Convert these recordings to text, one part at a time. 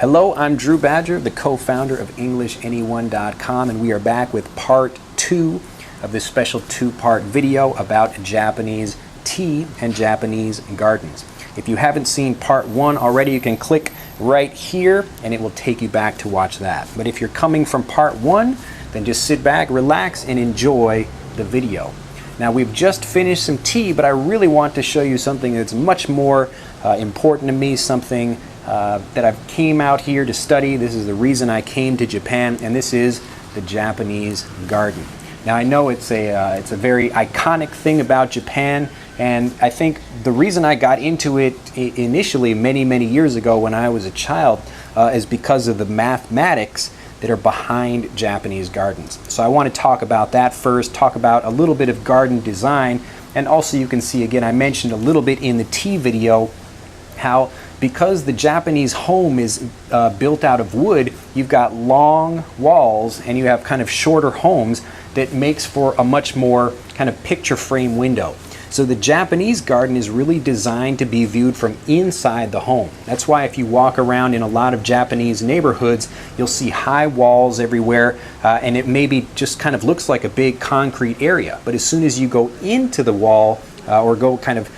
Hello, I'm Drew Badger, the co-founder of EnglishAnyone.com, and we are back with part 2 of this special 2-part video about Japanese tea and Japanese gardens. If you haven't seen part 1 already, you can click right here and it will take you back to watch that. But if you're coming from part 1, then just sit back, relax, and enjoy the video. Now, we've just finished some tea, but I really want to show you something that's much more important to me, something that I came out here to study. This is the reason I came to Japan, and this is the Japanese garden. Now, I know it's a very iconic thing about Japan, and I think the reason I got into it initially many years ago when I was a child is because of the mathematics that are behind Japanese gardens. So I want to talk about that first, talk about a little bit of garden design, and also you can see, again, I mentioned a little bit in the tea video how because the Japanese home is built out of wood, you've got long walls and you have kind of shorter homes that makes for a much more kind of picture frame window. So the Japanese garden is really designed to be viewed from inside the home. That's why if you walk around in a lot of Japanese neighborhoods, you'll see high walls everywhere, and it maybe just kind of looks like a big concrete area. But as soon as you go into the wall or go kind of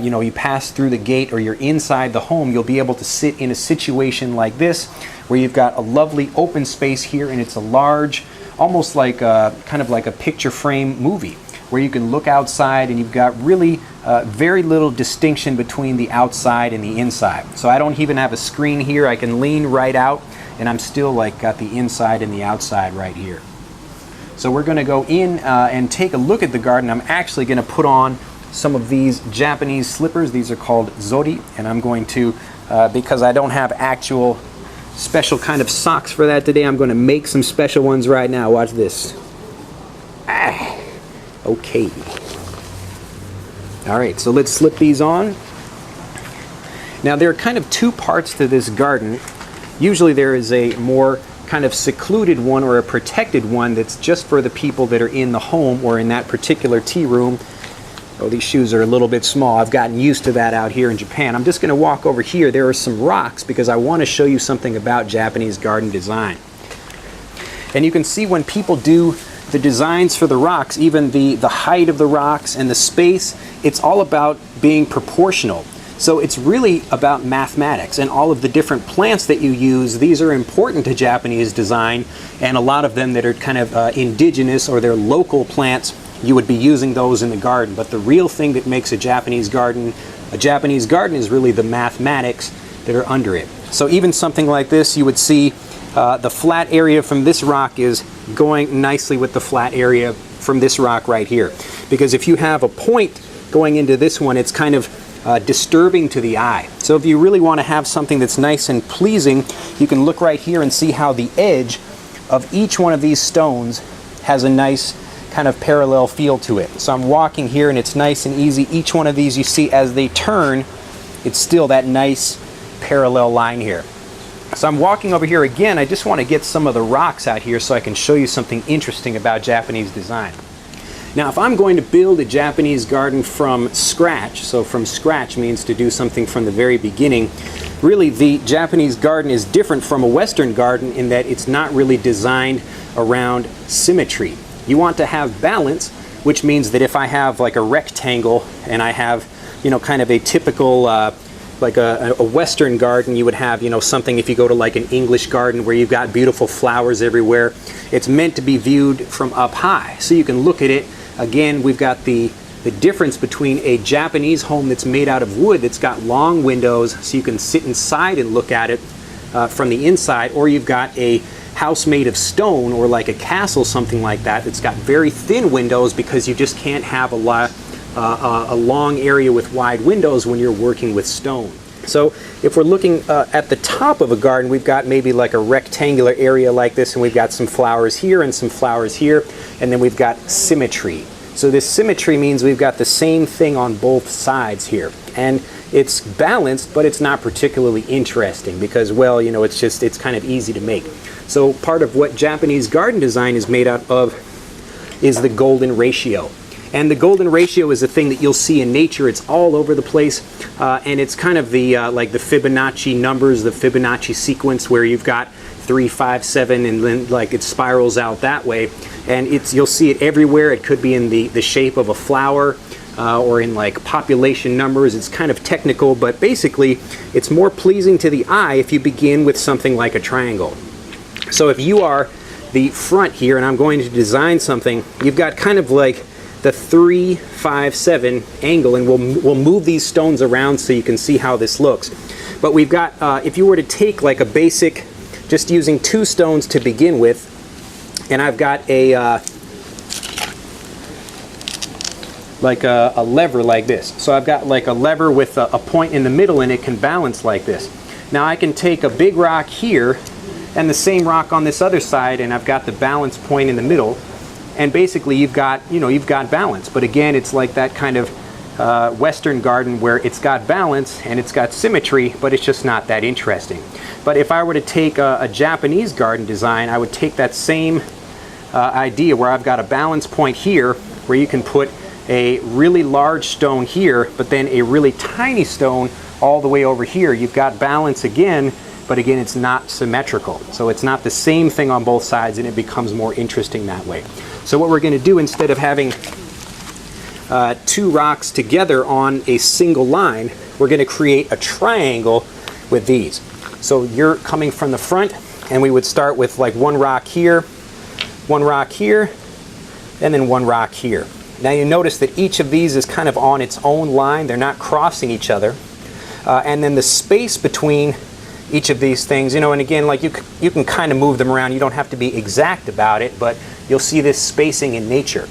you pass through the gate or you're inside the home, you'll be able to sit in a situation like this where you've got a lovely open space here, and it's a large, almost like kind of like a picture frame movie where you can look outside and you've got really very little distinction between the outside and the inside. So I don't even have a screen here. I can lean right out and I'm still like got the inside and the outside right here. So we're going to go in and take a look at the garden. I'm actually going to put on some of these Japanese slippers. These are called zori, and I'm going to, because I don't have actual special kind of socks for that today, I'm going to make some special ones right now. Watch this. Okay. All right, so let's slip these on. Now, there are kind of two parts to this garden. Usually there is a more kind of secluded one or a protected one that's just for the people that are in the home or in that particular tea room. Oh, these shoes are a little bit small. I've gotten used to that out here in Japan. I'm just going to walk over here. There are some rocks because I want to show you something about Japanese garden design. And you can see when people do the designs for the rocks, even the height of the rocks and the space, it's all about being proportional. So it's really about mathematics, and all of the different plants that you use, these are important to Japanese design, and a lot of them that are kind of indigenous or they're local plants, you would be using those in the garden. But the real thing that makes a Japanese garden is really the mathematics that are under it. So even something like this, you would see the flat area from this rock is going nicely with the flat area from this rock right here. Because if you have a point going into this one, it's kind of disturbing to the eye. So if you really want to have something that's nice and pleasing, you can look right here and see how the edge of each one of these stones has a nice kind of parallel feel to it. So I'm walking here and it's nice and easy. Each one of these, you see as they turn, it's still that nice parallel line here. So I'm walking over here again. I just want to get some of the rocks out here so I can show you something interesting about Japanese design. Now, if I'm going to build a Japanese garden from scratch, so from scratch means to do something from the very beginning, really the Japanese garden is different from a Western garden in that it's not really designed around symmetry. You want to have balance, which means that if I have like a rectangle and I have, kind of a typical like a Western garden, you would have, something, if you go to like an English garden where you've got beautiful flowers everywhere, it's meant to be viewed from up high. So you can look at it. Again, we've got the difference between a Japanese home that's made out of wood that's got long windows so you can sit inside and look at it from the inside, or you've got a house made of stone or like a castle, something like that, that's got very thin windows because you just can't have a long area with wide windows when you're working with stone. So if we're looking at the top of a garden, we've got maybe like a rectangular area like this, and we've got some flowers here and some flowers here, and then we've got symmetry. So this symmetry means we've got the same thing on both sides here. And it's balanced, but it's not particularly interesting because, well, it's kind of easy to make. So part of what Japanese garden design is made out of is the golden ratio. And the golden ratio is a thing that you'll see in nature. It's all over the place, and it's kind of the like the Fibonacci numbers, the Fibonacci sequence, where you've got 3, 5, 7, and then like it spirals out that way. And you'll see it everywhere. It could be in the shape of a flower, or in like population numbers. It's kind of technical, but basically it's more pleasing to the eye if you begin with something like a triangle. So if you are the front here and I'm going to design something, you've got kind of like the 3, 5, 7 angle, and we'll move these stones around so you can see how this looks. But we've got, if you were to take like a basic, just using 2 stones to begin with, and I've got a like a lever like this. So I've got like a lever with a point in the middle, and it can balance like this. Now I can take a big rock here and the same rock on this other side, and I've got the balance point in the middle, and basically you've got balance. But again, it's like that kind of Western garden where it's got balance and it's got symmetry, but it's just not that interesting. But if I were to take a Japanese garden design, I would take that same idea where I've got a balance point here where you can put a really large stone here, but then a really tiny stone all the way over here. You've got balance again, but again, it's not symmetrical. So it's not the same thing on both sides, and it becomes more interesting that way. So what we're going to do, instead of having 2 rocks together on a single line, we're going to create a triangle with these. So you're coming from the front, and we would start with like 1 rock here, 1 rock here, and then 1 rock here. Now you notice that each of these is kind of on its own line. They're not crossing each other. And then the space between each of these things, and again, like you can kind of move them around. You don't have to be exact about it, but you'll see this spacing in nature.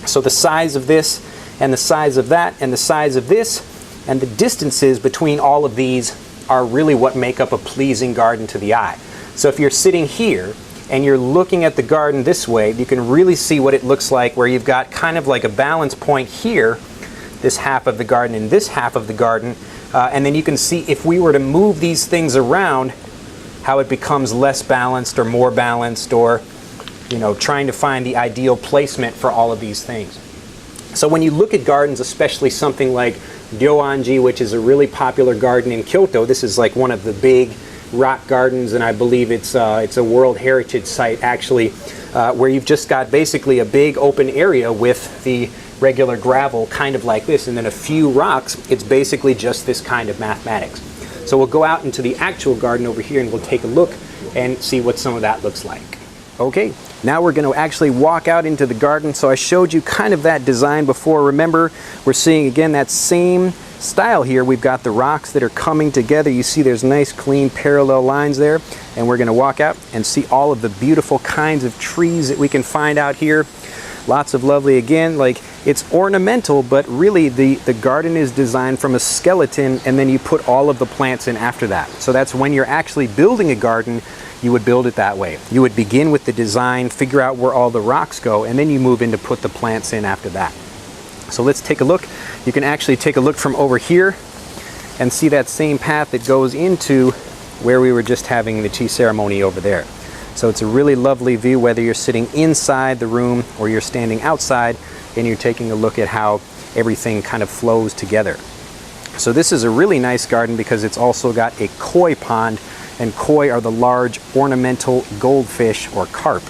So the size of this, and the size of that, and the size of this, and the distances between all of these are really what make up a pleasing garden to the eye. So if you're sitting here and you're looking at the garden this way, you can really see what it looks like, where you've got kind of like a balance point here, this half of the garden and this half of the garden, and then you can see if we were to move these things around, how it becomes less balanced or more balanced, or trying to find the ideal placement for all of these things. So when you look at gardens, especially something like Ryoanji, which is a really popular garden in Kyoto, this is like one of the big rock gardens, and I believe it's a World Heritage Site actually, where you've just got basically a big open area with the regular gravel kind of like this, and then a few rocks. It's basically just this kind of mathematics. So we'll go out into the actual garden over here and we'll take a look and see what some of that looks like. Okay, now we're going to actually walk out into the garden. So I showed you kind of that design before. Remember, we're seeing again that same style here. We've got the rocks that are coming together. You see there's nice clean parallel lines there, and we're going to walk out and see all of the beautiful kinds of trees that we can find out here. Lots of lovely, again, like it's ornamental, but really the garden is designed from a skeleton, and then you put all of the plants in after that. So that's when you're actually building a garden, you would build it that way. You would begin with the design, figure out where all the rocks go, and then you move in to put the plants in after that. So let's take a look. You can actually take a look from over here and see that same path that goes into where we were just having the tea ceremony over there. So it's a really lovely view, whether you're sitting inside the room or you're standing outside, and you're taking a look at how everything kind of flows together. So this is a really nice garden because it's also got a koi pond, and koi are the large ornamental goldfish or carp.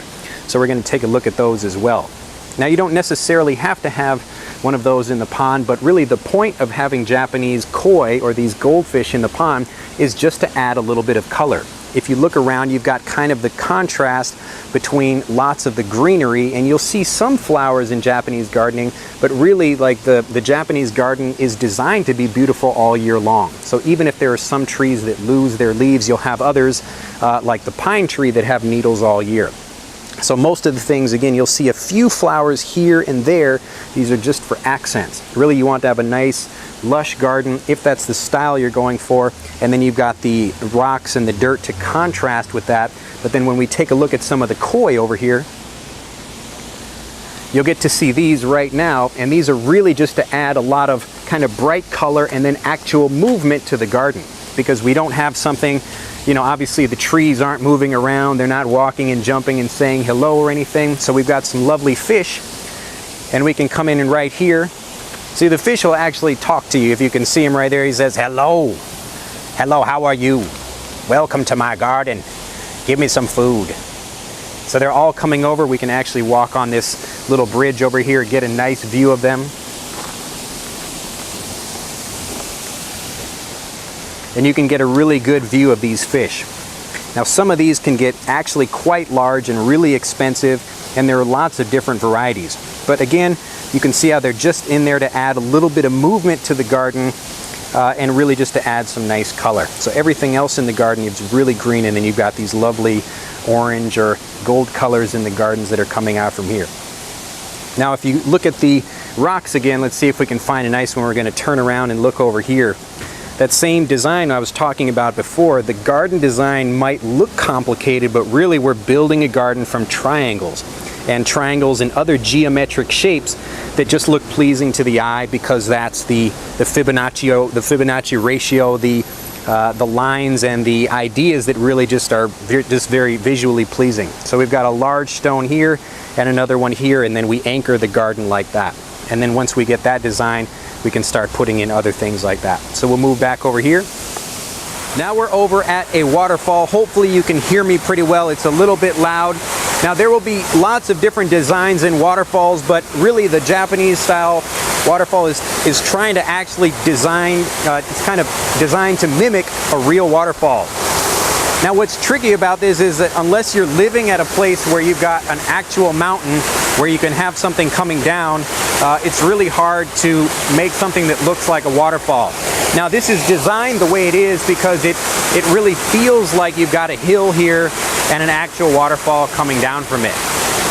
So we're going to take a look at those as well. Now you don't necessarily have to have one of those in the pond, but really the point of having Japanese koi, or these goldfish in the pond, is just to add a little bit of color. If you look around, you've got kind of the contrast between lots of the greenery, and you'll see some flowers in Japanese gardening, but really like the Japanese garden is designed to be beautiful all year long. So even if there are some trees that lose their leaves, you'll have others like the pine tree that have needles all year. So most of the things, again, you'll see a few flowers here and there. These are just for accents. Really, you want to have a nice lush garden if that's the style you're going for, and then you've got the rocks and the dirt to contrast with that. But then when we take a look at some of the koi over here, you'll get to see these right now, and these are really just to add a lot of kind of bright color and then actual movement to the garden, because we don't have something, obviously the trees aren't moving around, they're not walking and jumping and saying hello or anything. So we've got some lovely fish, and we can come in and right here. See, the fish will actually talk to you. If you can see him right there, he says, hello. Hello, how are you? Welcome to my garden. Give me some food. So they're all coming over. We can actually walk on this little bridge over here, get a nice view of them. And you can get a really good view of these fish. Now, some of these can get actually quite large and really expensive, and there are lots of different varieties. But again, you can see how they're just in there to add a little bit of movement to the garden and really just to add some nice color. So everything else in the garden is really green, and then you've got these lovely orange or gold colors in the gardens that are coming out from here. Now, if you look at the rocks again, let's see if we can find a nice one. We're going to turn around and look over here. That same design I was talking about before, the garden design might look complicated, but really we're building a garden from triangles and other geometric shapes that just look pleasing to the eye because that's the Fibonacci ratio, the lines and the ideas that really just are just very visually pleasing. So we've got a large stone here and another one here, and then we anchor the garden like that. And then once we get that design, we can start putting in other things like that. So we'll move back over here. Now we're over at a waterfall. Hopefully you can hear me pretty well. It's a little bit loud. Now there will be lots of different designs in waterfalls, but really the Japanese style waterfall is trying to actually design, it's kind of designed to mimic a real waterfall. Now what's tricky about this is that unless you're living at a place where you've got an actual mountain where you can have something coming down, it's really hard to make something that looks like a waterfall. Now this is designed the way it is because it really feels like you've got a hill here and an actual waterfall coming down from it.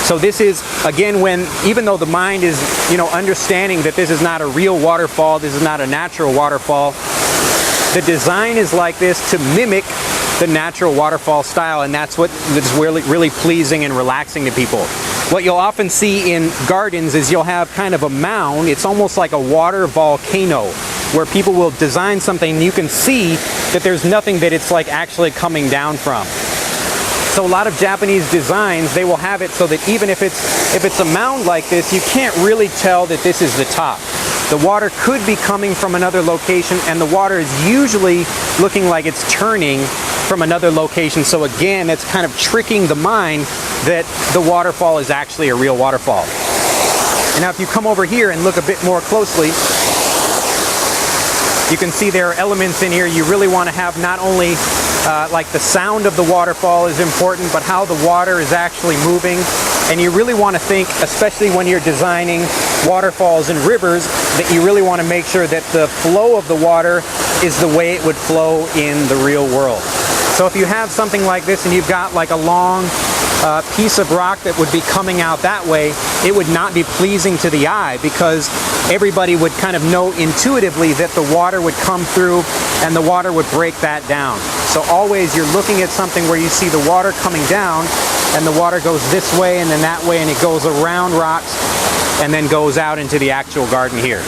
So this is, again, even though the mind is, understanding that this is not a real waterfall, this is not a natural waterfall, the design is like this to mimic the natural waterfall style, and that's what is really pleasing and relaxing to people. What you'll often see in gardens is you'll have kind of a mound. It's almost like a water volcano where people will design something and you can see that there's nothing that it's like actually coming down from. So a lot of Japanese designs, they will have it so that even if it's a mound like this, you can't really tell that this is the top. The water could be coming from another location, and the water is usually looking like it's turning from another location. So again, it's kind of tricking the mind that the waterfall is actually a real waterfall. And now if you come over here and look a bit more closely, you can see there are elements in here you really want to have. Not only like the sound of the waterfall is important, but how the water is actually moving. And you really want to think, especially when you're designing waterfalls and rivers, that you really want to make sure that the flow of the water is the way it would flow in the real world. So if you have something like this and you've got like a long piece of rock that would be coming out that way, it would not be pleasing to the eye because everybody would kind of know intuitively that the water would come through and the water would break that down. So always you're looking at something where you see the water coming down and the water goes this way and then that way, and it goes around rocks and then goes out into the actual garden here.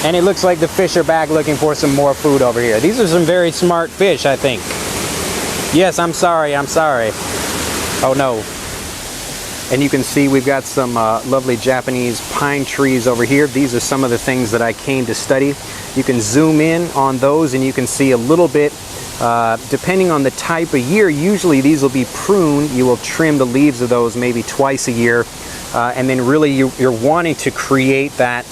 And it looks like the fish are back looking for some more food over here. These are some very smart fish, I think. Yes, I'm sorry. Oh no. And you can see we've got some lovely Japanese pine trees over here. These are some of the things that I came to study. You can zoom in on those and you can see a little bit, depending on the type of year, usually these will be pruned. You will trim the leaves of those maybe twice a year. And then really you're wanting to create that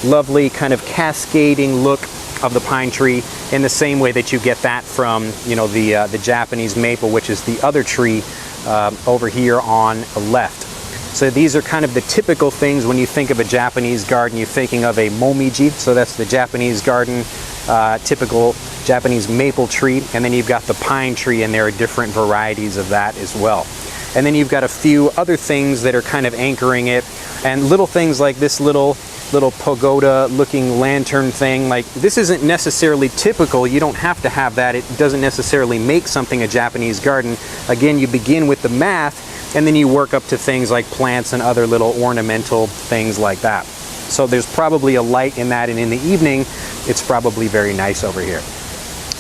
lovely kind of cascading look of the pine tree in the same way that you get that from, the Japanese maple, which is the other tree over here on the left. So these are kind of the typical things when you think of a Japanese garden. You're thinking of a momiji, so that's the Japanese garden, typical Japanese maple tree, and then you've got the pine tree, and there are different varieties of that as well. And then you've got a few other things that are kind of anchoring it, and little things like this little pagoda looking lantern thing. Like, this isn't necessarily typical. You don't have to have that. It doesn't necessarily make something a Japanese garden. Again, you begin with the math and then you work up to things like plants and other little ornamental things like that. So there's probably a light in that, and in the evening it's probably very nice over here.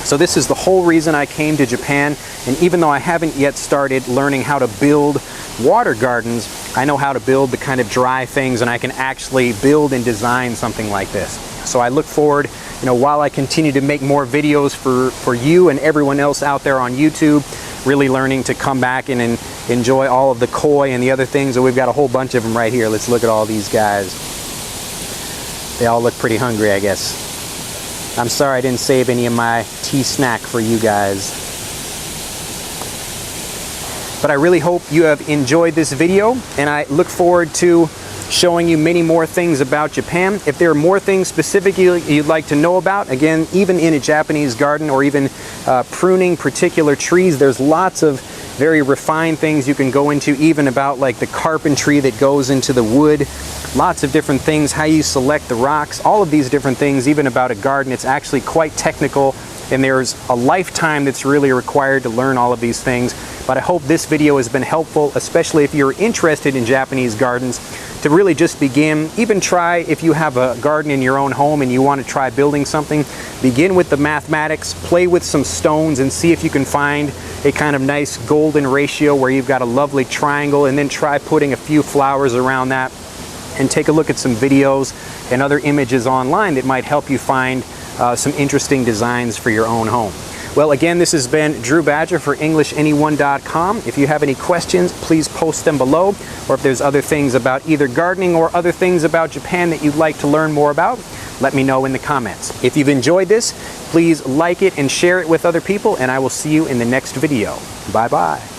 So this is the whole reason I came to Japan, and even though I haven't yet started learning how to build water gardens, I know how to build the kind of dry things, and I can actually build and design something like this. So I look forward, while I continue to make more videos for you and everyone else out there on YouTube, really learning to come back and enjoy all of the koi and the other things. And we've got a whole bunch of them right here. Let's look at all these guys. They all look pretty hungry, I guess. I'm sorry I didn't save any of my tea snack for you guys. But I really hope you have enjoyed this video, and I look forward to showing you many more things about Japan. If there are more things specifically you'd like to know about, again, even in a Japanese garden or even pruning particular trees, there's lots of very refined things you can go into, even about like the carpentry that goes into the wood, lots of different things, how you select the rocks, all of these different things, even about a garden. It's actually quite technical, and there's a lifetime that's really required to learn all of these things. But I hope this video has been helpful, especially if you're interested in Japanese gardens, to really just begin. Even try, if you have a garden in your own home and you want to try building something, begin with the mathematics, play with some stones and see if you can find a kind of nice golden ratio where you've got a lovely triangle, and then try putting a few flowers around that, and take a look at some videos and other images online that might help you find some interesting designs for your own home. Well, again, this has been Drew Badger for EnglishAnyone.com. If you have any questions, please post them below, or if there's other things about either gardening or other things about Japan that you'd like to learn more about, let me know in the comments. If you've enjoyed this, please like it and share it with other people, and I will see you in the next video. Bye-bye.